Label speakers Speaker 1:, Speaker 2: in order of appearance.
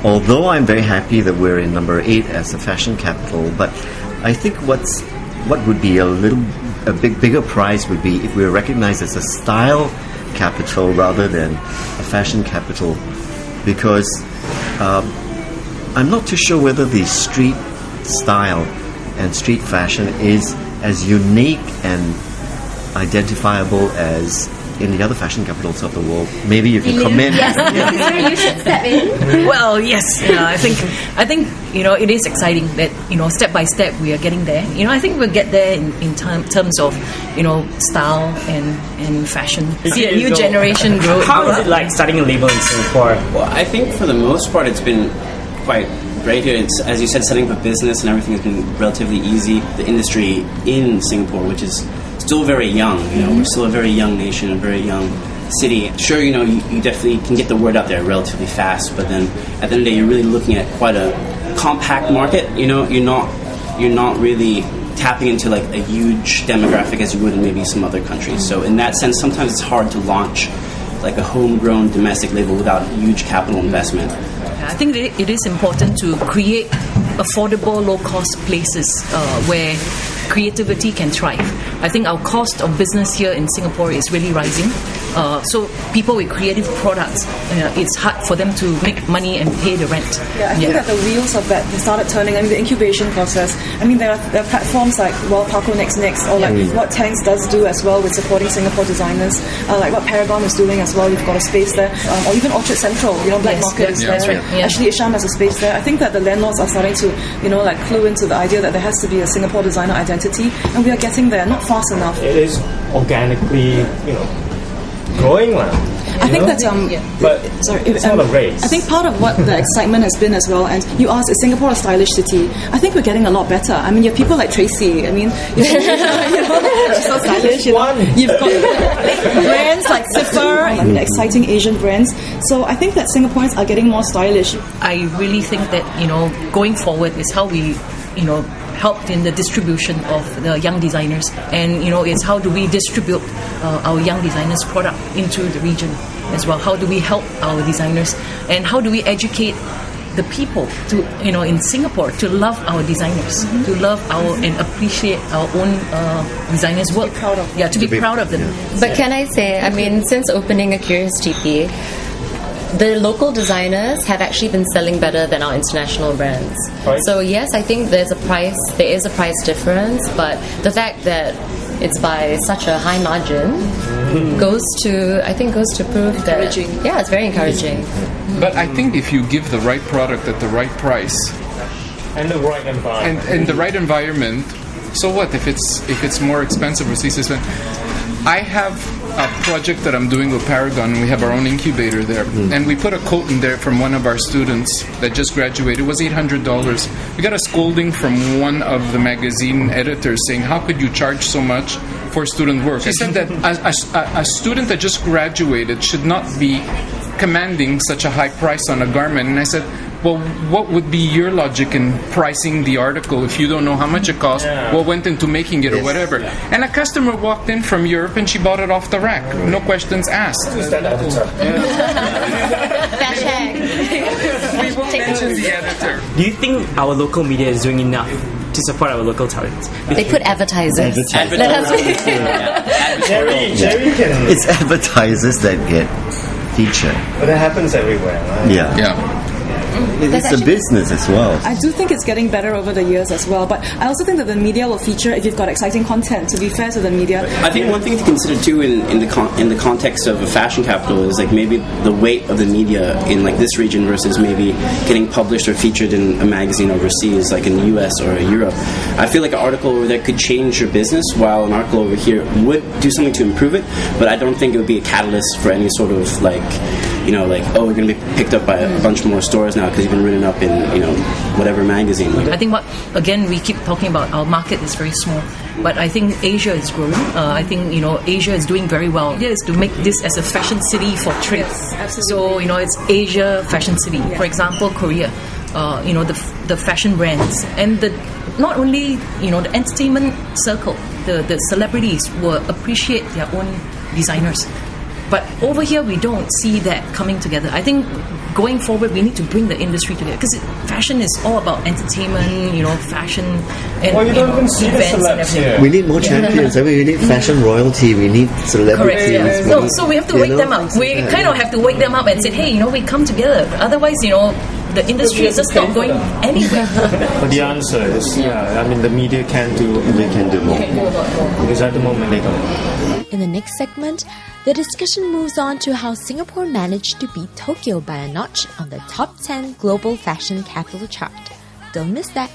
Speaker 1: although I'm very happy that we're in number 8 as a fashion capital, but I think what would be a bigger prize would be if we were recognized as a style capital rather than a fashion capital, because I'm not too sure whether the street style and street fashion is as unique and identifiable as in the other fashion capitals of the world. Maybe you can comment.
Speaker 2: Yes, you should step in.
Speaker 3: Well, yes, I think it is exciting that step by step we are getting there. I think we'll get there in terms of style and fashion. See a new generation grow.
Speaker 4: How is it like starting a label in Singapore?
Speaker 5: Well, I think for the most part it's been quite great here. It's, as you said, setting up a business and everything has been relatively easy. The industry in Singapore, which is still very young, we're still a very young nation, a very young city. Sure, you definitely can get the word out there relatively fast, but then at the end of the day, you're really looking at quite a compact market. You're not really tapping into like a huge demographic as you would in maybe some other countries. So in that sense, sometimes it's hard to launch like a homegrown domestic label without huge capital investment.
Speaker 3: I think it is important to create affordable, low-cost places where creativity can thrive. I think our cost of business here in Singapore is really rising. So people with creative products, it's hard for them to make money and pay the rent.
Speaker 6: Yeah, I think that the wheels of that started turning. The incubation process. There are platforms like Taco Next, or like what Tangs does do as well with supporting Singapore designers, like what Paragon is doing as well. You've got a space there, or even Orchard Central. Black Market is there. Right. Yeah. Actually, Isham has a space there. I think that the landlords are starting to, clue into the idea that there has to be a Singapore designer identity, and we are getting there. Not fast enough.
Speaker 4: It is organically, growing.
Speaker 6: I think that
Speaker 4: but it's not a race.
Speaker 6: I think part of what the excitement has been as well, and you asked, is Singapore a stylish city? I think we're getting a lot better. You have people like TRACY. So stylish. You've got brands like Sifr, exciting Asian brands. So I think that Singaporeans are getting more stylish.
Speaker 3: I really think that going forward is how we helped in the distribution of the young designers, and it's how do we distribute our young designers' product into the region as well. How do we help our designers, and how do we educate the people to in Singapore to love our designers, to love and appreciate our own designers' work. To be proud of them.
Speaker 2: But can I say, since opening a Curious TP, the local designers have actually been selling better than our international brands. Right. So yes, I think there is a price difference, but the fact that it's by such a high margin goes to prove that it's very encouraging.
Speaker 7: But I think if you give the right product at the right price
Speaker 4: and the right environment,
Speaker 7: and the right environment, so what if it's more expensive or less expensive? I have a project that I'm doing with Paragon. We have our own incubator there, and we put a quote in there from one of our students that just graduated. It was $800. We got a scolding from one of the magazine editors saying, "How could you charge so much for student work?" She said that a student that just graduated should not be commanding such a high price on a garment. And I said, well, what would be your logic in pricing the article if you don't know how much it cost, what went into making it, or whatever? And a customer walked in from Europe and she bought it off the rack, no questions asked.
Speaker 4: Who's that editor?
Speaker 7: We won't mention the editor.
Speaker 4: Do you think our local media is doing enough to support our local talents?
Speaker 2: They put advertisers.
Speaker 8: Jerry can.
Speaker 1: It's advertisers that get featured.
Speaker 8: But it happens everywhere, right?
Speaker 1: Yeah. It's a business as well.
Speaker 6: I do think it's getting better over the years as well, but I also think that the media will feature if you've got exciting content, to be fair to the media.
Speaker 5: I think one thing to consider too in the context of a fashion capital is like maybe the weight of the media in like this region versus maybe getting published or featured in a magazine overseas, like in the US or Europe. I feel like an article over there could change your business, while an article over here would do something to improve it, but I don't think it would be a catalyst for any sort of like, we're going to be picked up by a bunch more stores now because you've been written up in, whatever magazine.
Speaker 3: I think again, we keep talking about our market is very small, but I think Asia is growing. I think, Asia is doing very well. The idea is to make this as a fashion city for trade.
Speaker 6: Yes,
Speaker 3: so, it's Asia fashion city. Yeah. For example, Korea, the fashion brands and not only, the entertainment circle, the celebrities will appreciate their own designers. But over here, we don't see that coming together. I think going forward, we need to bring the industry together because fashion is all about entertainment, fashion and
Speaker 8: Well, you don't even see the
Speaker 3: events and
Speaker 8: celebs
Speaker 3: everything.
Speaker 8: here.
Speaker 1: We need more champions. I mean, we need fashion royalty. We need celebrities.
Speaker 3: Correct.
Speaker 1: We need-
Speaker 3: So we have to wake them up. We kind of have to wake them up and say, hey, we come together. Otherwise, the industry is just not going anywhere.
Speaker 8: But the answer is, the media can do.
Speaker 1: They can do more.
Speaker 8: Because at the moment they don't.
Speaker 9: In the next segment, the discussion moves on to how Singapore managed to beat Tokyo by a notch on the top 10 global fashion capital chart. Don't miss that.